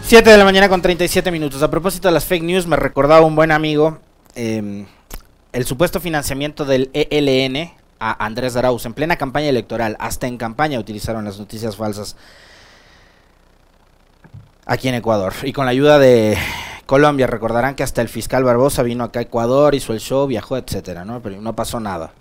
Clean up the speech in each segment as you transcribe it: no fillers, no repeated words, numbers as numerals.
7 de la mañana con 37 minutos. A propósito de las fake news, me recordaba un buen amigo el supuesto financiamiento del ELN a Andrés Arauz en plena campaña electoral. Hasta en campaña utilizaron las noticias falsas aquí en Ecuador. Y con la ayuda de Colombia, recordarán que hasta el fiscal Barbosa vino acá a Ecuador, hizo el show, viajó, etcétera, ¿no? Pero no pasó nada.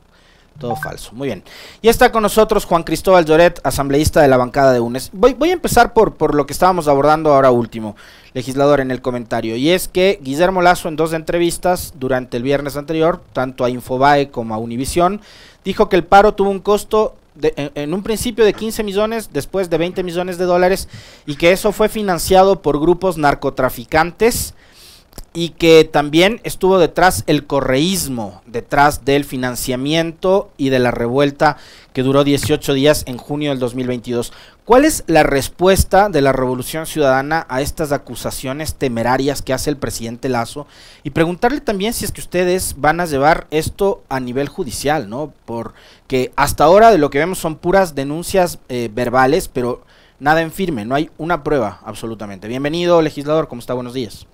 Todo falso. Muy bien. Y está con nosotros Juan Cristóbal Lloret, asambleísta de la bancada de UNES. Voy a empezar por lo que estábamos abordando ahora último, legislador, en el comentario. Y es que Guillermo Lasso, en 2 entrevistas durante el viernes anterior, tanto a Infobae como a Univisión, dijo que el paro tuvo un costo en un principio de 15 millones, después de 20 millones de dólares, y que eso fue financiado por grupos narcotraficantes, y que también estuvo detrás el correísmo, detrás del financiamiento y de la revuelta que duró 18 días en junio del 2022. ¿Cuál es la respuesta de la Revolución Ciudadana a estas acusaciones temerarias que hace el presidente Lasso? Y preguntarle también si es que ustedes van a llevar esto a nivel judicial, ¿no? Porque hasta ahora de lo que vemos son puras denuncias verbales, pero nada en firme, no hay una prueba absolutamente. Bienvenido, legislador, ¿cómo está? Buenos días.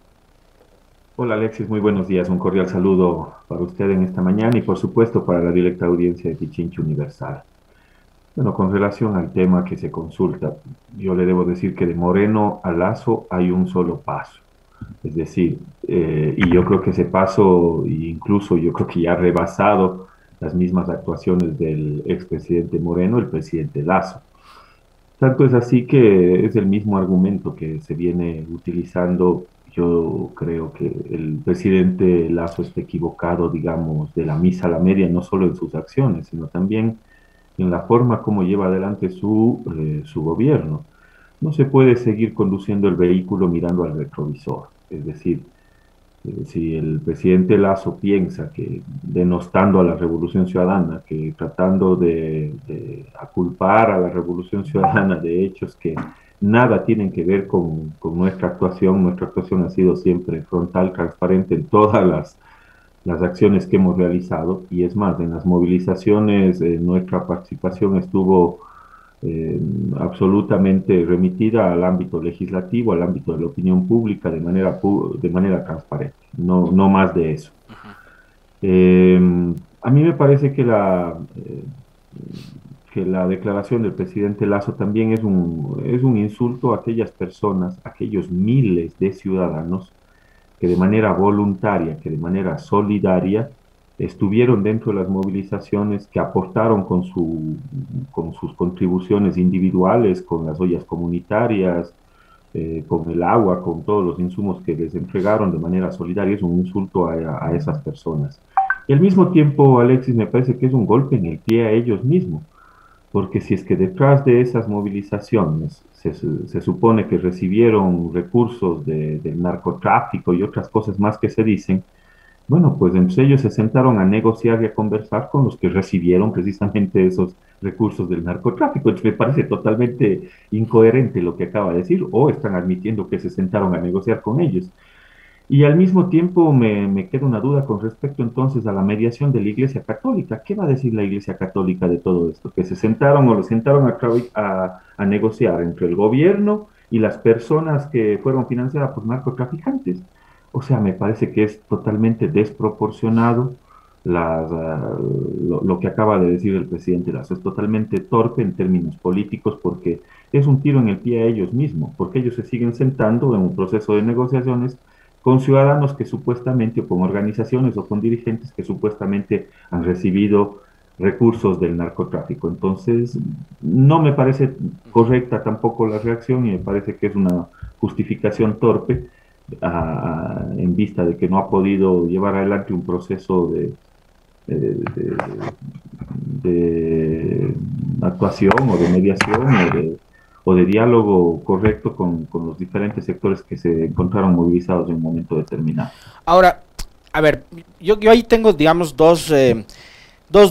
Hola Alexis, muy buenos días. Un cordial saludo para usted en esta mañana y por supuesto para la directa audiencia de Pichincha Universal. Bueno, con relación al tema que se consulta, yo le debo decir que de Moreno a Lasso hay un solo paso. Es decir, y yo creo que ese paso, incluso yo creo que ya ha rebasado las mismas actuaciones del expresidente Moreno, el presidente Lasso. Tanto es así que es el mismo argumento que se viene utilizando. Yo creo que el presidente Lasso está equivocado, digamos, de la misa a la media, no solo en sus acciones, sino también en la forma como lleva adelante su gobierno. No se puede seguir conduciendo el vehículo mirando al retrovisor. Es decir, si el presidente Lasso piensa que denostando a la Revolución Ciudadana, que tratando de aculpar a la Revolución Ciudadana de hechos que nada tienen que ver con nuestra actuación ha sido siempre frontal, transparente en todas las acciones que hemos realizado, y es más, en las movilizaciones nuestra participación estuvo absolutamente remitida al ámbito legislativo, al ámbito de la opinión pública de manera transparente, no más de eso. A mí me parece que la declaración del presidente Lasso también es un insulto a aquellas personas, a aquellos miles de ciudadanos que de manera voluntaria, que de manera solidaria, estuvieron dentro de las movilizaciones, que aportaron con sus contribuciones individuales, con las ollas comunitarias, con el agua, con todos los insumos que les entregaron de manera solidaria. Es un insulto a esas personas. Y al mismo tiempo, Alexis, me parece que es un golpe en el pie a ellos mismos, porque si es que detrás de esas movilizaciones se supone que recibieron recursos del narcotráfico y otras cosas más que se dicen, bueno, pues entre ellos se sentaron a negociar y a conversar con los que recibieron precisamente esos recursos del narcotráfico. Entonces me parece totalmente incoherente lo que acaba de decir, o están admitiendo que se sentaron a negociar con ellos. Y al mismo tiempo me queda una duda con respecto entonces a la mediación de la Iglesia Católica. ¿Qué va a decir la Iglesia Católica de todo esto? Que se sentaron o lo sentaron a negociar entre el gobierno y las personas que fueron financiadas por narcotraficantes. O sea, me parece que es totalmente desproporcionado lo que acaba de decir el presidente Lasso. Es totalmente torpe en términos políticos, porque es un tiro en el pie a ellos mismos, porque ellos se siguen sentando en un proceso de negociaciones con ciudadanos que supuestamente, o con organizaciones o con dirigentes que supuestamente han recibido recursos del narcotráfico. Entonces, no me parece correcta tampoco la reacción, y me parece que es una justificación torpe en vista de que no ha podido llevar adelante un proceso de actuación o de mediación o de diálogo correcto con los diferentes sectores que se encontraron movilizados en un momento determinado. Ahora, a ver, yo ahí tengo, digamos, dos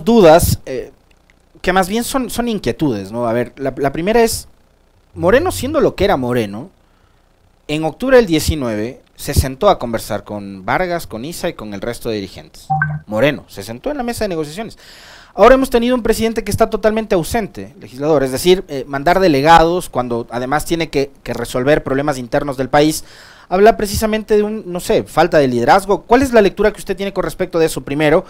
dudas que más bien son inquietudes, ¿no? A ver, la primera es, Moreno, siendo lo que era Moreno, en octubre del 19 se sentó a conversar con Vargas, con Issa y con el resto de dirigentes. Moreno se sentó en la mesa de negociaciones. Ahora hemos tenido un presidente que está totalmente ausente, legislador, es decir, mandar delegados cuando además tiene que resolver problemas internos del país, habla precisamente de no sé, falta de liderazgo. ¿Cuál es la lectura que usted tiene con respecto de eso primero?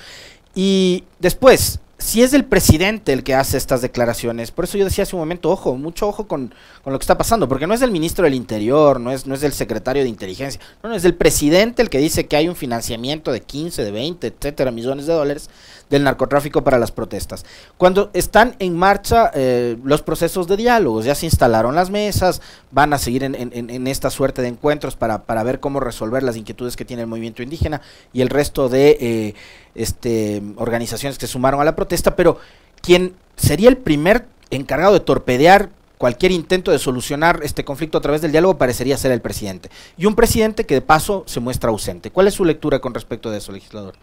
Y después, si es el presidente el que hace estas declaraciones, por eso yo decía hace un momento, ojo, mucho ojo con lo que está pasando, porque no es el ministro del Interior, no es el secretario de Inteligencia, no, es el presidente el que dice que hay un financiamiento de 15, de 20, etcétera, millones de dólares del narcotráfico para las protestas. Cuando están en marcha los procesos de diálogos, ya se instalaron las mesas, van a seguir en esta suerte de encuentros para ver cómo resolver las inquietudes que tiene el movimiento indígena y el resto de organizaciones que se sumaron a la protesta, pero quien sería el primer encargado de torpedear cualquier intento de solucionar este conflicto a través del diálogo parecería ser el presidente. Y un presidente que de paso se muestra ausente. ¿Cuál es su lectura con respecto de eso, legislador?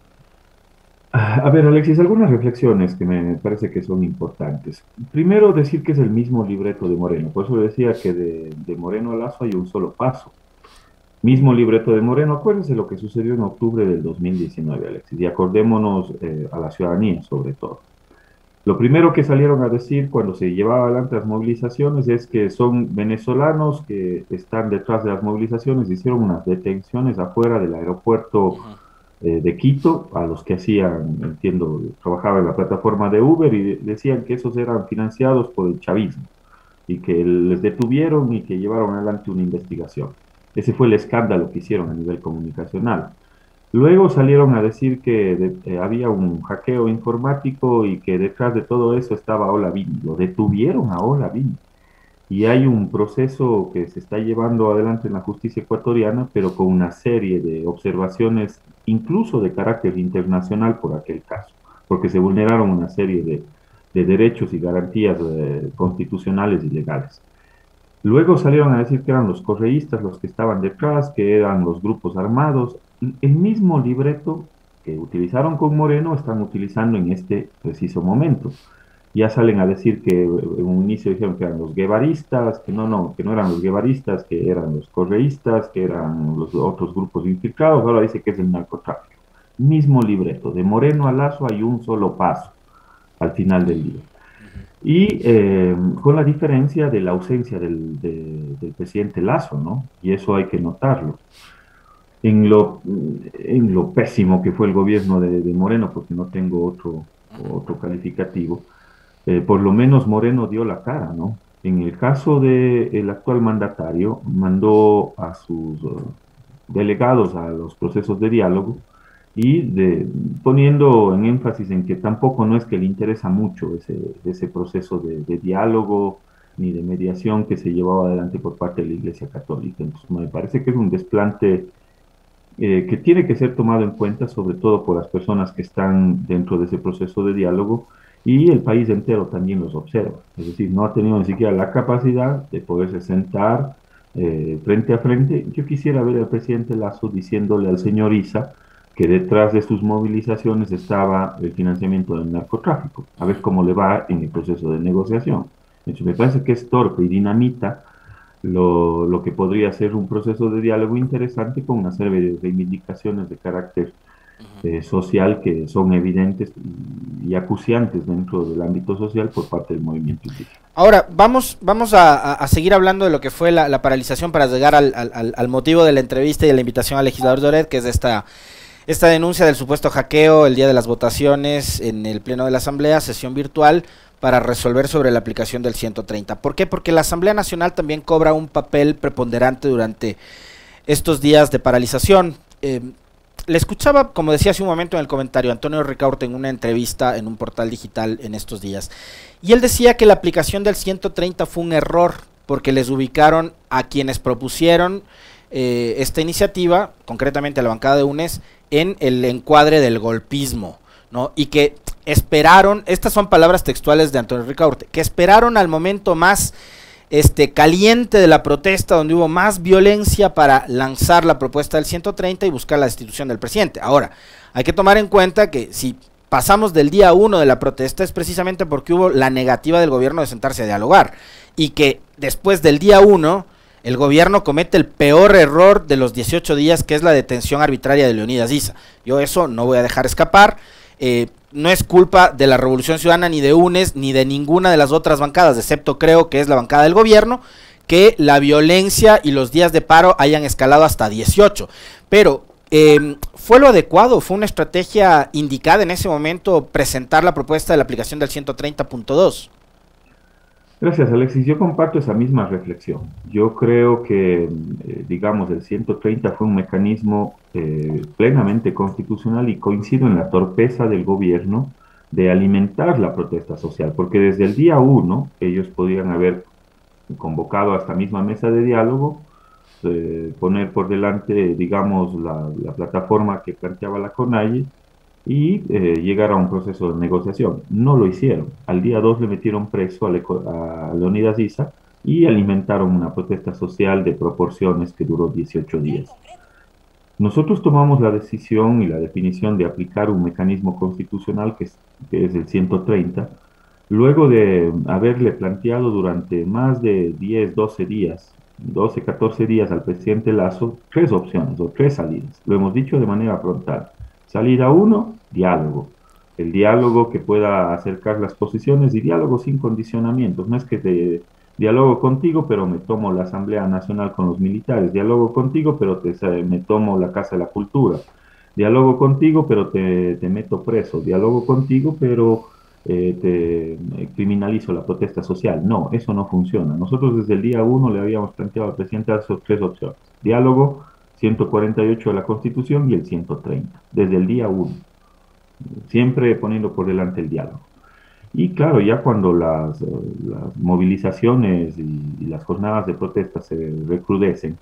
A ver, Alexis, algunas reflexiones que me parece que son importantes. Primero, decir que es el mismo libreto de Moreno. Por eso decía que de Moreno a Lasso hay un solo paso. Mismo libreto de Moreno. Acuérdense lo que sucedió en octubre del 2019, Alexis, y acordémonos a la ciudadanía sobre todo. Lo primero que salieron a decir cuando se llevaban adelante las movilizaciones es que son venezolanos que están detrás de las movilizaciones, hicieron unas detenciones afuera del aeropuerto de Quito, a los que hacían, entiendo, trabajaban en la plataforma de Uber y decían que esos eran financiados por el chavismo y que les detuvieron y que llevaron adelante una investigación. Ese fue el escándalo que hicieron a nivel comunicacional. Luego salieron a decir que había un hackeo informático y que detrás de todo eso estaba Olavín. Lo detuvieron a Olavín. Y hay un proceso que se está llevando adelante en la justicia ecuatoriana, pero con una serie de observaciones, incluso de carácter internacional por aquel caso, porque se vulneraron una serie de derechos y garantías constitucionales y legales. Luego salieron a decir que eran los correístas los que estaban detrás, que eran los grupos armados. El mismo libreto que utilizaron con Moreno están utilizando en este preciso momento. Ya salen a decir que en un inicio dijeron que eran los guevaristas, que no eran los guevaristas, que eran los correístas, que eran los otros grupos infiltrados, ahora dice que es el narcotráfico. Mismo libreto, de Moreno a Lasso hay un solo paso al final del día. Y con la diferencia de la ausencia del presidente Lasso, ¿no? Y eso hay que notarlo. En lo pésimo que fue el gobierno de Moreno, porque no tengo otro calificativo, por lo menos Moreno dio la cara, ¿no? En el caso del actual mandatario, mandó a sus delegados a los procesos de diálogo y poniendo en énfasis en que tampoco no es que le interesa mucho ese proceso de diálogo ni de mediación que se llevaba adelante por parte de la Iglesia Católica. Entonces me parece que es un desplante que tiene que ser tomado en cuenta, sobre todo por las personas que están dentro de ese proceso de diálogo, y el país entero también los observa. Es decir, no ha tenido ni siquiera la capacidad de poderse sentar frente a frente. Yo quisiera ver al presidente Lasso diciéndole al señor Issa que detrás de sus movilizaciones estaba el financiamiento del narcotráfico, a ver cómo le va en el proceso de negociación. De hecho, me parece que es torpe y dinamita lo que podría ser un proceso de diálogo interesante con una serie de reivindicaciones de carácter social que son evidentes y acuciantes dentro del ámbito social por parte del movimiento indígena. Ahora, vamos a seguir hablando de lo que fue la paralización para llegar al motivo de la entrevista y de la invitación al legislador Doret, que es esta denuncia del supuesto hackeo el día de las votaciones en el Pleno de la Asamblea, sesión virtual, para resolver sobre la aplicación del 130. ¿Por qué? Porque la Asamblea Nacional también cobra un papel preponderante durante estos días de paralización. Le escuchaba, como decía hace un momento en el comentario, Antonio Ricaurte en una entrevista en un portal digital en estos días, y él decía que la aplicación del 130 fue un error, porque les ubicaron a quienes propusieron esta iniciativa, concretamente a la bancada de UNES, en el encuadre del golpismo, ¿no? Y que esperaron, estas son palabras textuales de Antonio Ricaurte, que esperaron al momento más caliente de la protesta, donde hubo más violencia, para lanzar la propuesta del 130 y buscar la destitución del presidente. Ahora, hay que tomar en cuenta que si pasamos del día 1 de la protesta es precisamente porque hubo la negativa del gobierno de sentarse a dialogar, y que después del día 1 el gobierno comete el peor error de los 18 días, que es la detención arbitraria de Leonidas Issa. Yo eso no voy a dejar escapar. no es culpa de la Revolución Ciudadana, ni de UNES, ni de ninguna de las otras bancadas, excepto creo que es la bancada del gobierno, que la violencia y los días de paro hayan escalado hasta 18. Pero, ¿fue lo adecuado? ¿Fue una estrategia indicada en ese momento presentar la propuesta de la aplicación del 130.2? Gracias, Alexis. Yo comparto esa misma reflexión. Yo creo que, digamos, el 130 fue un mecanismo plenamente constitucional y coincido en la torpeza del gobierno de alimentar la protesta social, porque desde el día uno ellos podían haber convocado a esta misma mesa de diálogo, poner por delante, digamos, la plataforma que planteaba la CONAIE y llegar a un proceso de negociación. No lo hicieron. Al día 2 le metieron preso a Leonidas Issa y alimentaron una protesta social de proporciones que duró 18 días. Nosotros tomamos la decisión y la definición de aplicar un mecanismo constitucional que es el 130, luego de haberle planteado durante más de 10, 12 días, 12, 14 días al presidente Lasso, tres opciones o tres salidas. Lo hemos dicho de manera frontal. Salida uno, diálogo. El diálogo que pueda acercar las posiciones y diálogo sin condicionamientos. No es que te diálogo contigo, pero me tomo la Asamblea Nacional con los militares. Diálogo contigo, pero me tomo la Casa de la Cultura. Diálogo contigo, pero te meto preso. Diálogo contigo, pero te criminalizo la protesta social. No, eso no funciona. Nosotros desde el día uno le habíamos planteado al presidente esas tres opciones. Diálogo, 148 de la Constitución y el 130, desde el día uno, siempre poniendo por delante el diálogo. Y claro, ya cuando las movilizaciones y las jornadas de protesta se recrudecen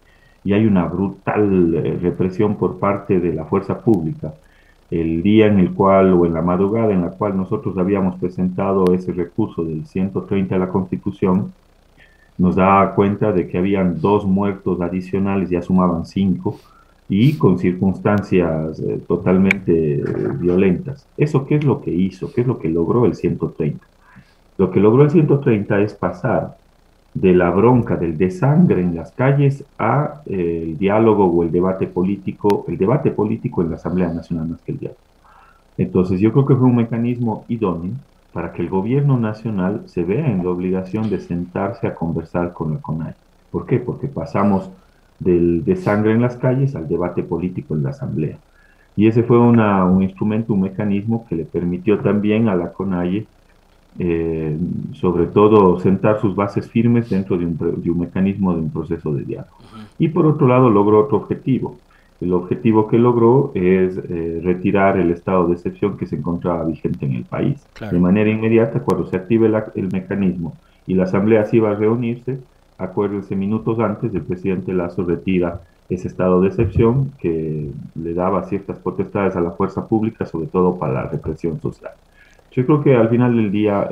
y hay una brutal represión por parte de la fuerza pública, el día en el cual, o en la madrugada en la cual nosotros habíamos presentado ese recurso del 130 de la Constitución, nos da cuenta de que habían 2 muertos adicionales, ya sumaban 5, y con circunstancias totalmente violentas. ¿Eso qué es lo que hizo? ¿Qué es lo que logró el 130? Lo que logró el 130 es pasar de la bronca, del desangre en las calles, a el diálogo o el debate político en la Asamblea Nacional más que el diálogo. Entonces yo creo que fue un mecanismo idóneo para que el gobierno nacional se vea en la obligación de sentarse a conversar con la CONAIE. ¿Por qué? Porque pasamos de sangre en las calles al debate político en la Asamblea. Y ese fue un instrumento, un mecanismo que le permitió también a la CONAIE, sobre todo, sentar sus bases firmes dentro de un mecanismo de un proceso de diálogo. Y por otro lado, logró otro objetivo. El objetivo que logró es retirar el estado de excepción que se encontraba vigente en el país. Claro. De manera inmediata, cuando se active el mecanismo y la Asamblea sí va a reunirse, acuérdense, minutos antes el presidente Lasso retira ese estado de excepción que le daba ciertas potestades a la fuerza pública, sobre todo para la represión social. Yo creo que al final del día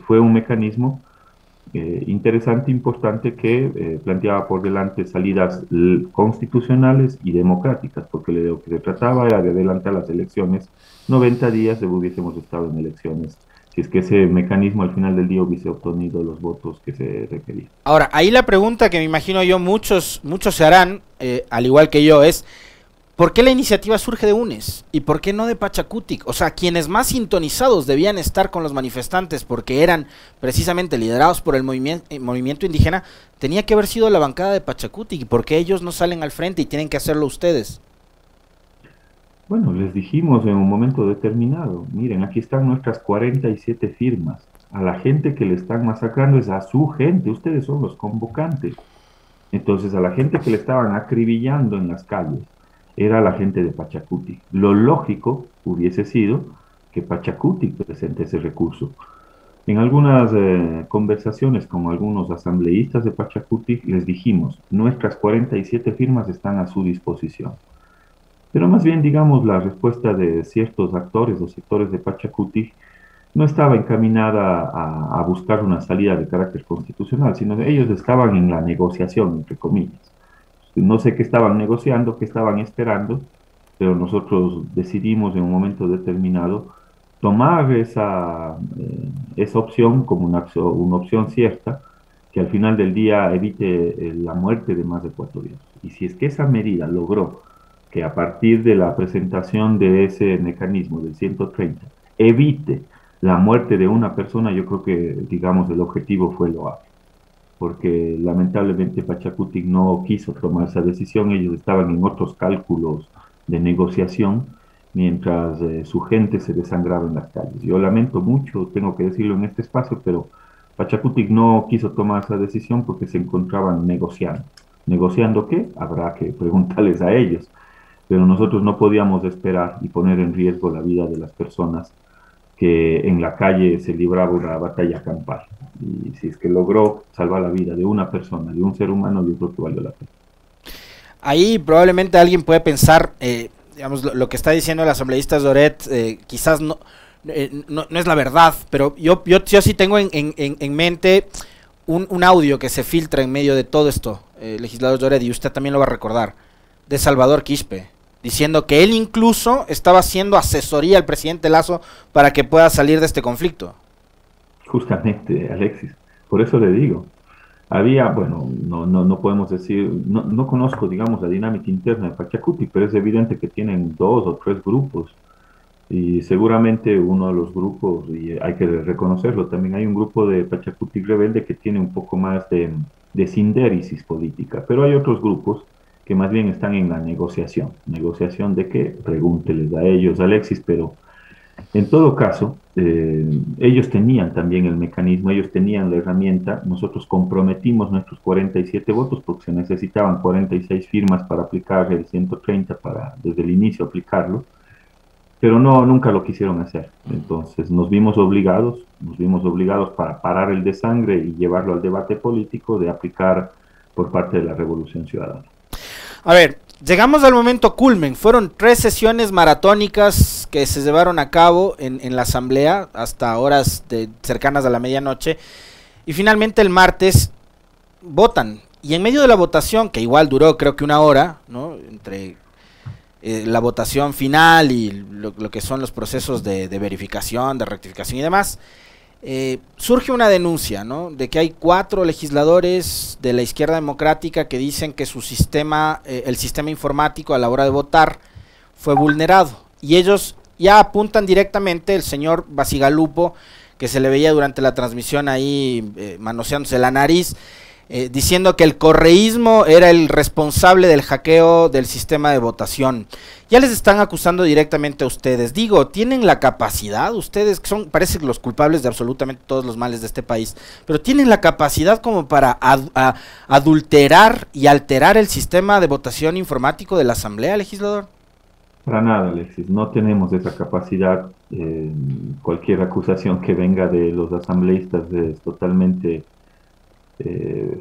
fue un mecanismo interesante, importante, que planteaba por delante salidas constitucionales y democráticas, porque lo que se trataba era de adelantar las elecciones 90 días de hubiésemos estado en elecciones, si es que ese mecanismo al final del día hubiese obtenido los votos que se requerían. Ahora, ahí la pregunta que me imagino yo muchos se harán, al igual que yo, es ¿por qué la iniciativa surge de UNES? ¿Y por qué no de Pachacutic? O sea, quienes más sintonizados debían estar con los manifestantes, porque eran precisamente liderados por el movimiento indígena, tenía que haber sido la bancada de Pachacutic. ¿Y por qué ellos no salen al frente y tienen que hacerlo ustedes? Bueno, les dijimos en un momento determinado, miren, aquí están nuestras 47 firmas. A la gente que le están masacrando es a su gente, ustedes son los convocantes. Entonces, a la gente que le estaban acribillando en las calles, era la gente de Pachacutic. Lo lógico hubiese sido que Pachacutic presente ese recurso. En algunas conversaciones con algunos asambleístas de Pachacutic les dijimos, nuestras 47 firmas están a su disposición. Pero más bien, digamos, la respuesta de ciertos actores o sectores de Pachacutic no estaba encaminada a buscar una salida de carácter constitucional, sino que ellos estaban en la negociación, entre comillas. No sé qué estaban negociando, qué estaban esperando, pero nosotros decidimos en un momento determinado tomar esa opción como una opción cierta, que al final del día evite la muerte de más de 4 días. Y si es que esa medida logró que a partir de la presentación de ese mecanismo del 130 evite la muerte de una persona, yo creo que, digamos, el objetivo fue loable, porque lamentablemente Pachacutic no quiso tomar esa decisión, ellos estaban en otros cálculos de negociación, mientras su gente se desangraba en las calles. Yo lamento mucho, tengo que decirlo en este espacio, pero Pachacutic no quiso tomar esa decisión porque se encontraban negociando. ¿Negociando qué? Habrá que preguntarles a ellos, pero nosotros no podíamos esperar y poner en riesgo la vida de las personas que en la calle se libraba una batalla campal. Y si es que logró salvar la vida de una persona, de un ser humano, yo creo que valió la pena. Ahí probablemente alguien puede pensar, digamos, lo que está diciendo el asambleísta Zoret, quizás no es la verdad, pero yo sí tengo en mente un audio que se filtra en medio de todo esto, legislador Zoret, y usted también lo va a recordar, de Salvador Quispe, diciendo que él incluso estaba haciendo asesoría al presidente Lasso para que pueda salir de este conflicto. Justamente, Alexis, por eso le digo, había, bueno, no podemos decir, no conozco, digamos, la dinámica interna de Pachacuti, pero es evidente que tienen 2 o 3 grupos y seguramente uno de los grupos, y hay que reconocerlo, también hay un grupo de Pachacuti rebelde que tiene un poco más de sindéresis política, pero hay otros grupos que más bien están en la negociación. ¿Negociación de qué? Pregúnteles a ellos, Alexis, pero en todo caso, ellos tenían también el mecanismo, ellos tenían la herramienta, nosotros comprometimos nuestros 47 votos porque se necesitaban 46 firmas para aplicar el 130, para desde el inicio aplicarlo, pero no, nunca lo quisieron hacer. Entonces nos vimos obligados para parar el desangre y llevarlo al debate político de aplicar por parte de la Revolución Ciudadana. A ver, llegamos al momento culmen. Fueron 3 sesiones maratónicas que se llevaron a cabo en la asamblea hasta horas cercanas a la medianoche. Y finalmente el martes votan. Y en medio de la votación, que igual duró creo que 1 hora, ¿no? Entre la votación final y lo que son los procesos de verificación, de rectificación y demás, surge una denuncia, ¿no? De que hay 4 legisladores de la izquierda democrática que dicen que su sistema, el sistema informático a la hora de votar fue vulnerado, y ellos ya apuntan directamente, el señor Basigalupo, que se le veía durante la transmisión ahí manoseándose la nariz, diciendo que el correísmo era el responsable del hackeo del sistema de votación. Ya les están acusando directamente a ustedes. Digo, ¿tienen la capacidad? Ustedes que son, parecen los culpables de absolutamente todos los males de este país, pero ¿tienen la capacidad como para adulterar y alterar el sistema de votación informático de la Asamblea, legislador? Para nada, Alexis, no tenemos esa capacidad. Cualquier acusación que venga de los asambleístas es totalmente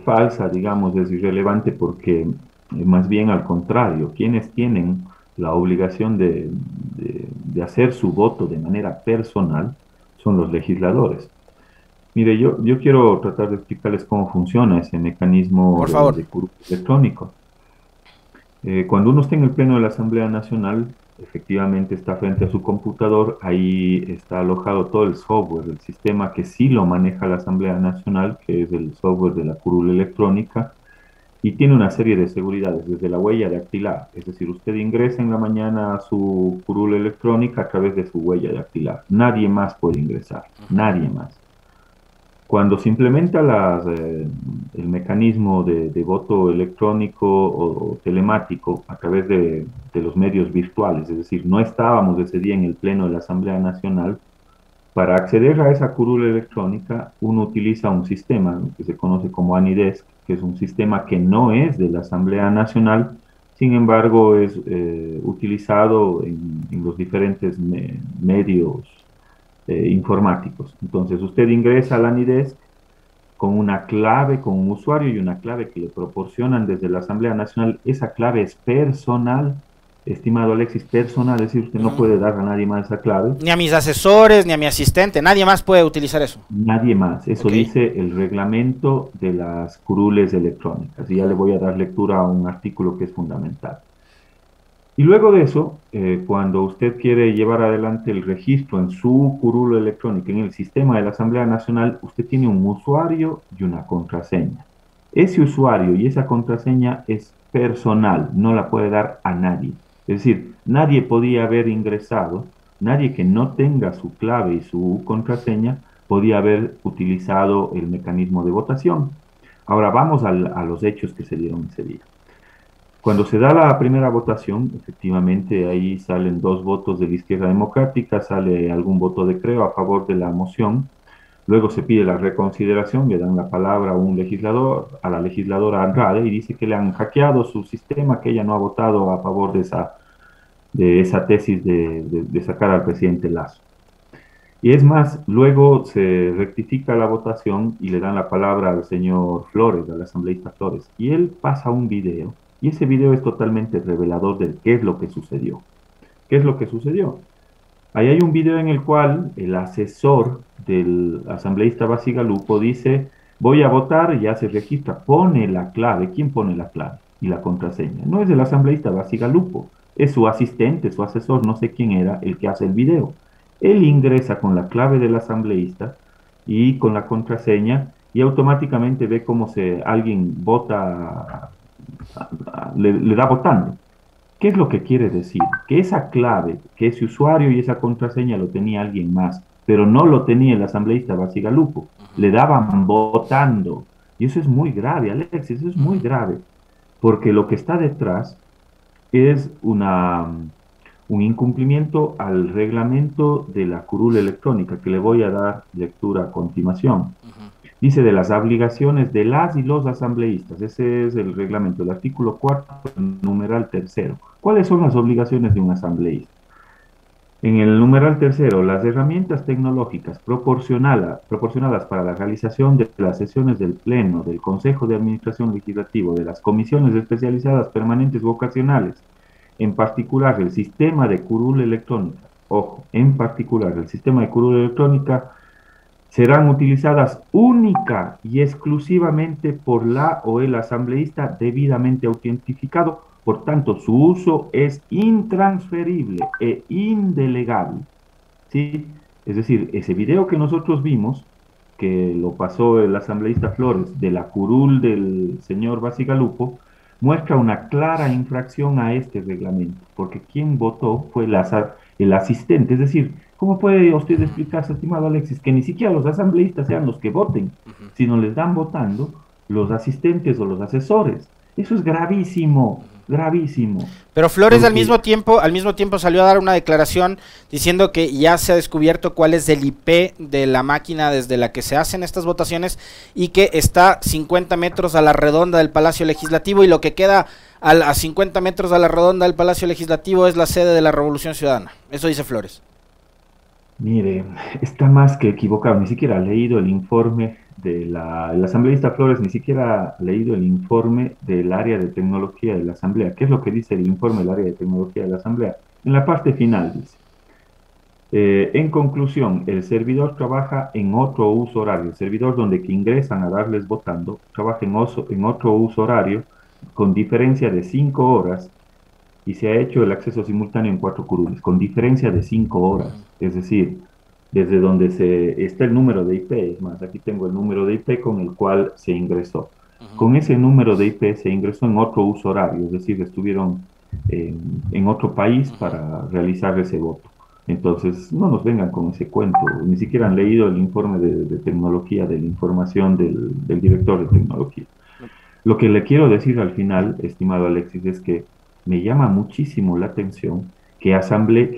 falsa, digamos, es irrelevante, porque más bien al contrario, quienes tienen la obligación de hacer su voto de manera personal son los legisladores. Mire, yo quiero tratar de explicarles cómo funciona ese mecanismo de curul electrónico. Cuando uno está en el pleno de la Asamblea Nacional, efectivamente está frente a su computador, ahí está alojado todo el software, el sistema que sí lo maneja la Asamblea Nacional, que es el software de la curul electrónica, y tiene una serie de seguridades, desde la huella dactilar, es decir, usted ingresa en la mañana a su curul electrónica a través de su huella dactilar, nadie más puede ingresar, nadie más. Cuando se implementa el mecanismo de voto electrónico o telemático a través de los medios virtuales, es decir, no estábamos ese día en el pleno de la Asamblea Nacional, para acceder a esa curul electrónica uno utiliza un sistema que se conoce como ANIDESC, que es un sistema que no es de la Asamblea Nacional, sin embargo es utilizado en los diferentes medios informáticos. Entonces usted ingresa a la ANIDESC con una clave, con un usuario y una clave que le proporcionan desde la Asamblea Nacional. Esa clave es personal, estimado Alexis, personal, es decir, usted no puede dar a nadie más esa clave. Ni a mis asesores, ni a mi asistente, nadie más puede utilizar eso. Nadie más, eso dice el reglamento de las curules electrónicas, y ya le voy a dar lectura a un artículo que es fundamental. Y luego de eso, cuando usted quiere llevar adelante el registro en su curul electrónica, en el sistema de la Asamblea Nacional, usted tiene un usuario y una contraseña. Ese usuario y esa contraseña es personal, no la puede dar a nadie. Es decir, nadie podía haber ingresado, nadie que no tenga su clave y su contraseña podía haber utilizado el mecanismo de votación. Ahora vamos a los hechos que se dieron ese día. Cuando se da la primera votación, efectivamente ahí salen 2 votos de la izquierda democrática, sale algún voto de creo a favor de la moción. Luego se pide la reconsideración, le dan la palabra a un legislador, a la legisladora Andrade, y dice que le han hackeado su sistema, que ella no ha votado a favor de esa tesis de sacar al presidente Lazo. Y es más, luego se rectifica la votación y le dan la palabra al señor Flores, al asambleísta Flores, y él pasa un video, y ese video es totalmente revelador de qué es lo que sucedió. ¿Qué es lo que sucedió? Ahí hay un video en el cual el asesor del asambleísta Basigalupo dice, voy a votar, y ya se registra, pone la clave. ¿Quién pone la clave y la contraseña? No es el asambleísta Basigalupo, es su asistente, su asesor, no sé quién era, el que hace el video. Él ingresa con la clave del asambleísta y con la contraseña y automáticamente ve cómo alguien vota, le da votando. ¿Qué es lo que quiere decir? Que esa clave, que ese usuario y esa contraseña lo tenía alguien más, pero no lo tenía el asambleísta Basigalupo. Le daban votando. Y eso es muy grave, Alexis, eso es muy grave, porque lo que está detrás es un incumplimiento al reglamento de la curul electrónica, que le voy a dar lectura a continuación. Dice de las obligaciones de las y los asambleístas. Ese es el reglamento, el artículo 4, numeral tercero. ¿Cuáles son las obligaciones de un asambleísta? En el numeral tercero, las herramientas tecnológicas proporcionadas para la realización de las sesiones del Pleno, del Consejo de Administración Legislativo, de las comisiones especializadas permanentes o ocasionales, en particular el sistema de curul electrónica, ojo, en particular el sistema de curul electrónica, serán utilizadas única y exclusivamente por la o el asambleísta debidamente autentificado. Por tanto, su uso es intransferible e indelegable. ¿Sí? Es decir, ese video que nosotros vimos, que lo pasó el asambleísta Flores de la curul del señor Basigalupo, muestra una clara infracción a este reglamento, porque quien votó fue el asistente. Es decir, ¿cómo puede usted explicarse, estimado Alexis, que ni siquiera los asambleístas sean los que voten, sino les dan votando los asistentes o los asesores? Eso es gravísimo, gravísimo. Pero Flores Porque, al mismo tiempo salió a dar una declaración diciendo que ya se ha descubierto cuál es el IP de la máquina desde la que se hacen estas votaciones y que está 50 metros a la redonda del Palacio Legislativo, y lo que queda a 50 metros a la redonda del Palacio Legislativo es la sede de la Revolución Ciudadana. Eso dice Flores. mire, está más que equivocado, ni siquiera ha leído el informe el asambleísta Flores, ni siquiera ha leído el informe del área de tecnología de la Asamblea. ¿Qué es lo que dice el informe del área de tecnología de la Asamblea? En la parte final dice, en conclusión, el servidor trabaja en otro uso horario. El servidor donde que ingresan a darles votando trabaja en otro uso horario con diferencia de 5 horas, y se ha hecho el acceso simultáneo en 4 curules, con diferencia de 5 horas. Es decir, desde donde está el número de IP, es más, aquí tengo el número de IP con el cual se ingresó. Con ese número de IP se ingresó en otro uso horario, es decir, estuvieron en otro país para realizar ese voto. Entonces, no nos vengan con ese cuento, ni siquiera han leído el informe de tecnología, de la información del director de tecnología. Lo que le quiero decir al final, estimado Alexis, es que me llama muchísimo la atención que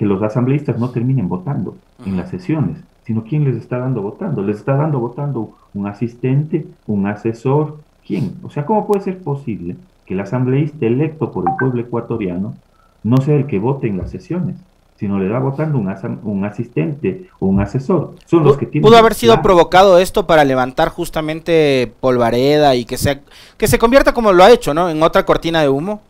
los asambleístas no terminen votando en las sesiones, sino ¿quién les está dando votando? Les está dando votando un asistente, un asesor, ¿quién? O sea, ¿cómo puede ser posible que el asambleísta electo por el pueblo ecuatoriano no sea el que vote en las sesiones, sino le da votando un asistente o un asesor? Son los que tienen. ¿Pudo haber sido provocado esto para levantar justamente polvareda y que se convierta, como lo ha hecho, ¿no?, en otra cortina de humo?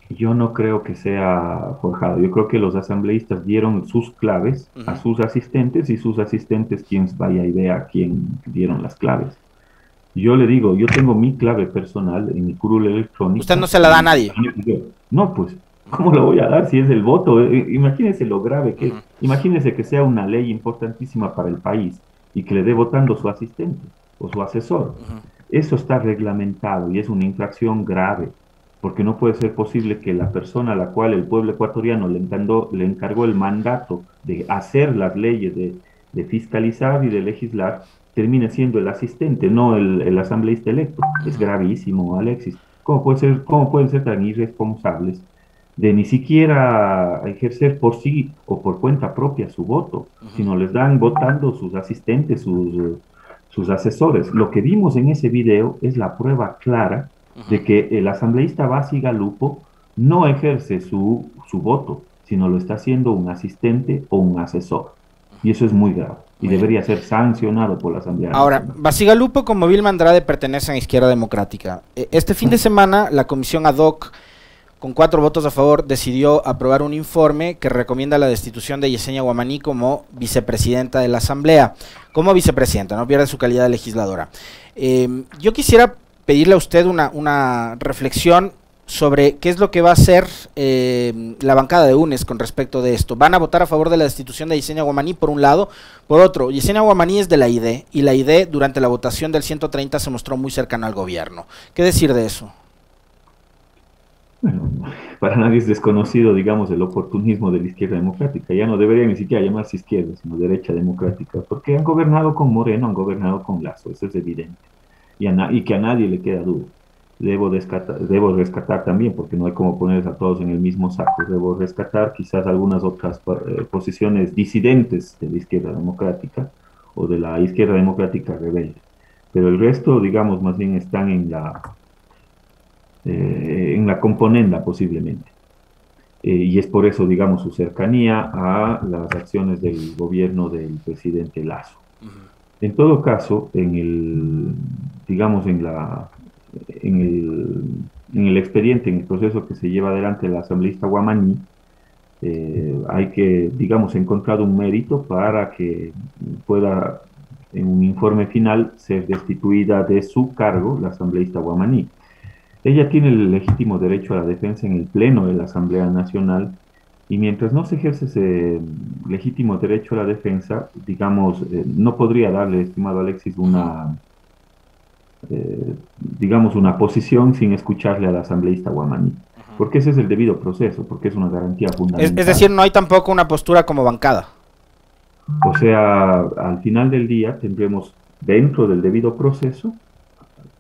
Yo no creo que sea forjado. Yo creo que los asambleístas dieron sus claves a sus asistentes, y sus asistentes, quien vaya y vea a quién dieron las claves. Yo le digo, yo tengo mi clave personal en mi curul electrónica. Usted no se la da a nadie. No, pues, ¿cómo lo voy a dar si es el voto? Imagínese lo grave que es. Imagínese que sea una ley importantísima para el país y que le dé votando su asistente o su asesor. Eso está reglamentado y es una infracción grave. porque no puede ser posible que la persona a la cual el pueblo ecuatoriano le encargó el mandato de hacer las leyes, de fiscalizar y de legislar, termine siendo el asistente, no el asambleísta electo. Es gravísimo, Alexis. Cómo pueden ser tan irresponsables de ni siquiera ejercer por sí o por cuenta propia su voto, sino les dan votando sus asistentes, sus asesores? Lo que vimos en ese video es la prueba clara de que el asambleísta Basiga Lupo no ejerce su voto, sino lo está haciendo un asistente o un asesor. Y eso es muy grave y debería ser sancionado por la Asamblea Ahora, Nacional. Basigalupo como Vilma Andrade pertenecen a Izquierda Democrática. Este fin de semana la comisión ad hoc, con 4 votos a favor, decidió aprobar un informe que recomienda la destitución de Yesenia Guamaní como vicepresidenta de la Asamblea. Como vicepresidenta, no pierde su calidad de legisladora. Yo quisiera pedirle a usted una reflexión sobre qué es lo que va a hacer la bancada de UNES con respecto de esto. Van a votar a favor de la destitución de Yesenia Guamaní por un lado. Por otro, Yesenia Guamaní es de la ID, y la ID durante la votación del 130 se mostró muy cercana al gobierno. ¿Qué decir de eso? Bueno, para nadie es desconocido, digamos, el oportunismo de la izquierda democrática. Ya no debería ni siquiera llamarse izquierda, sino derecha democrática, porque han gobernado con Moreno, han gobernado con Lazo, eso es evidente, y que a nadie le queda duda. Debo rescatar también, porque no hay como ponerles a todos en el mismo saco, debo rescatar quizás algunas otras posiciones disidentes de la izquierda democrática o de la izquierda democrática rebelde, pero el resto, digamos, más bien están en la componenda posiblemente. Y es por eso, digamos, su cercanía a las acciones del gobierno del presidente Lazo. En todo caso, digamos, en el expediente, en el proceso que se lleva adelante la asambleísta Guamaní, hay que, digamos, encontrar un mérito para que pueda, en un informe final, ser destituida de su cargo la asambleísta Guamaní. Ella tiene el legítimo derecho a la defensa en el Pleno de la Asamblea Nacional, y mientras no se ejerce ese legítimo derecho a la defensa, digamos, no podría darle, estimado Alexis, digamos, una posición sin escucharle al asambleísta Guamaní, porque ese es el debido proceso, porque es una garantía fundamental. Es decir, no hay tampoco una postura como bancada. O sea, al final del día tendremos dentro del debido proceso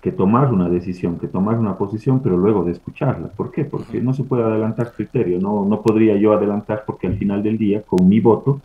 que tomar una decisión, que tomar una posición, pero luego de escucharla. ¿Por qué? Porque no se puede adelantar criterio, no podría yo adelantar, porque al final del día, con mi voto,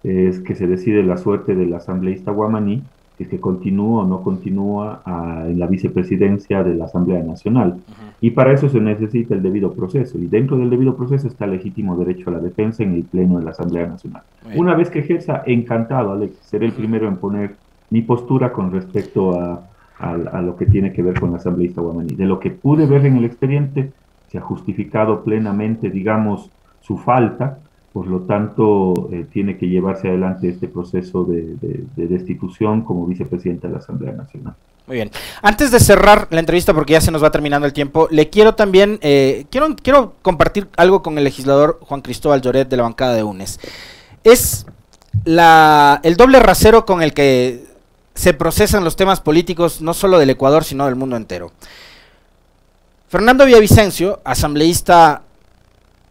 es que se decide la suerte del asambleísta Guamaní, si es que continúa o no continúa en la vicepresidencia de la Asamblea Nacional. Y para eso se necesita el debido proceso, y dentro del debido proceso está el legítimo derecho a la defensa en el Pleno de la Asamblea Nacional. Una vez que ejerza, encantado, Alex, seré el primero en poner mi postura con respecto a lo que tiene que ver con la asambleísta Guamaní. De lo que pude ver en el expediente, se ha justificado plenamente, digamos, su falta, por lo tanto, tiene que llevarse adelante este proceso de destitución como vicepresidenta de la Asamblea Nacional. Muy bien. Antes de cerrar la entrevista, porque ya se nos va terminando el tiempo, le quiero también, quiero compartir algo con el legislador Juan Cristóbal Lloret de la bancada de UNES. Es el doble rasero con el que se procesan los temas políticos, no solo del Ecuador, sino del mundo entero. Fernando Villavicencio, asambleísta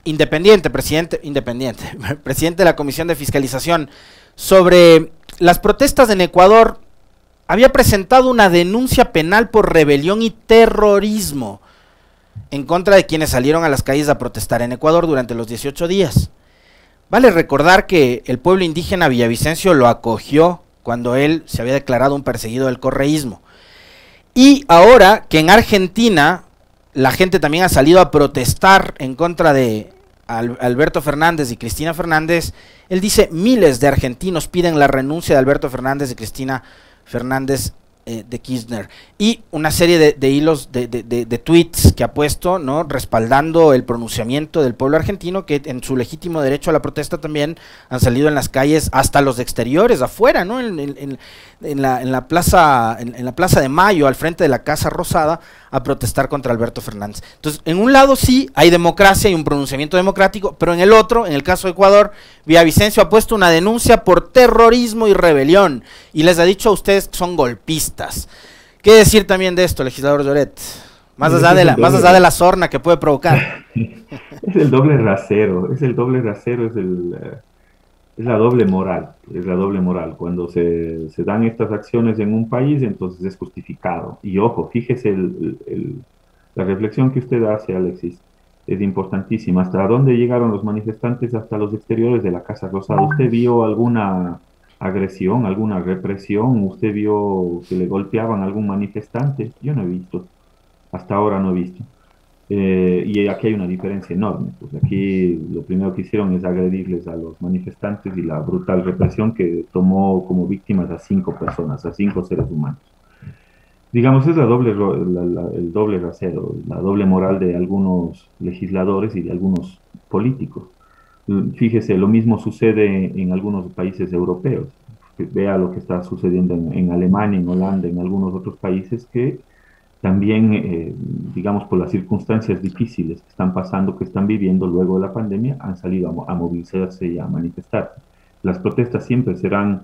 independiente, presidente de la Comisión de Fiscalización, sobre las protestas en Ecuador, había presentado una denuncia penal por rebelión y terrorismo en contra de quienes salieron a las calles a protestar en Ecuador durante los 18 días. Vale recordar que el pueblo indígena Villavicencio lo acogió cuando él se había declarado un perseguido del correísmo. Y ahora que en Argentina la gente también ha salido a protestar en contra de Alberto Fernández y Cristina Fernández, él dice: miles de argentinos piden la renuncia de Alberto Fernández y Cristina Fernández de Kirchner, y una serie de hilos de tweets que ha puesto, ¿no?, respaldando el pronunciamiento del pueblo argentino, que en su legítimo derecho a la protesta también han salido en las calles, hasta los exteriores, afuera, ¿no?, en la plaza de Mayo, al frente de la Casa Rosada, a protestar contra Alberto Fernández. Entonces, en un lado sí hay democracia y un pronunciamiento democrático, pero en el otro, en el caso de Ecuador, Villavicencio ha puesto una denuncia por terrorismo y rebelión, y les ha dicho a ustedes que son golpistas. ¿Qué decir también de esto, legislador Lloret? Más allá de la sorna que puede provocar. Es el doble rasero, es el doble rasero, es la doble moral, es la doble moral. Cuando se dan estas acciones en un país, entonces es justificado. Y ojo, fíjese la reflexión que usted hace, Alexis, es importantísima. ¿Hasta dónde llegaron los manifestantes? Hasta los exteriores de la Casa Rosada. ¿Usted vio alguna agresión, alguna represión? ¿Usted vio que le golpeaban a algún manifestante? Yo no he visto, hasta ahora no he visto. Y aquí hay una diferencia enorme. Pues aquí lo primero que hicieron es agredirles a los manifestantes y la brutal represión que tomó como víctimas a 5 personas, a 5 seres humanos. Digamos, es el doble rasero, la doble moral de algunos legisladores y de algunos políticos. Fíjese, lo mismo sucede en algunos países europeos. Vea lo que está sucediendo en Alemania, en Holanda, en algunos otros países que también, digamos, por las circunstancias difíciles que están pasando, que están viviendo luego de la pandemia, han salido a movilizarse y a manifestarse. Las protestas siempre serán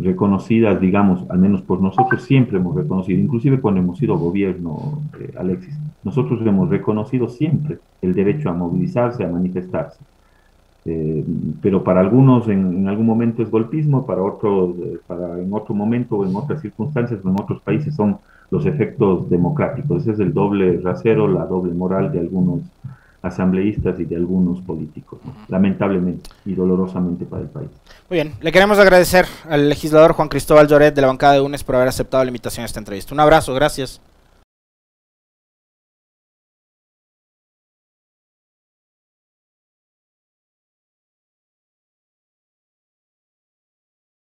reconocidas, digamos, al menos por nosotros siempre hemos reconocido, inclusive cuando hemos sido gobierno, Alexis, nosotros hemos reconocido siempre el derecho a movilizarse, a manifestarse. Pero para algunos en algún momento es golpismo, para otros en otro momento o en otras circunstancias o en otros países son los efectos democráticos. Ese es el doble rasero, la doble moral de algunos asambleístas y de algunos políticos, ¿no? Lamentablemente y dolorosamente para el país. Muy bien, le queremos agradecer al legislador Juan Cristóbal Lloret de la bancada de UNES por haber aceptado la invitación a esta entrevista. Un abrazo, gracias.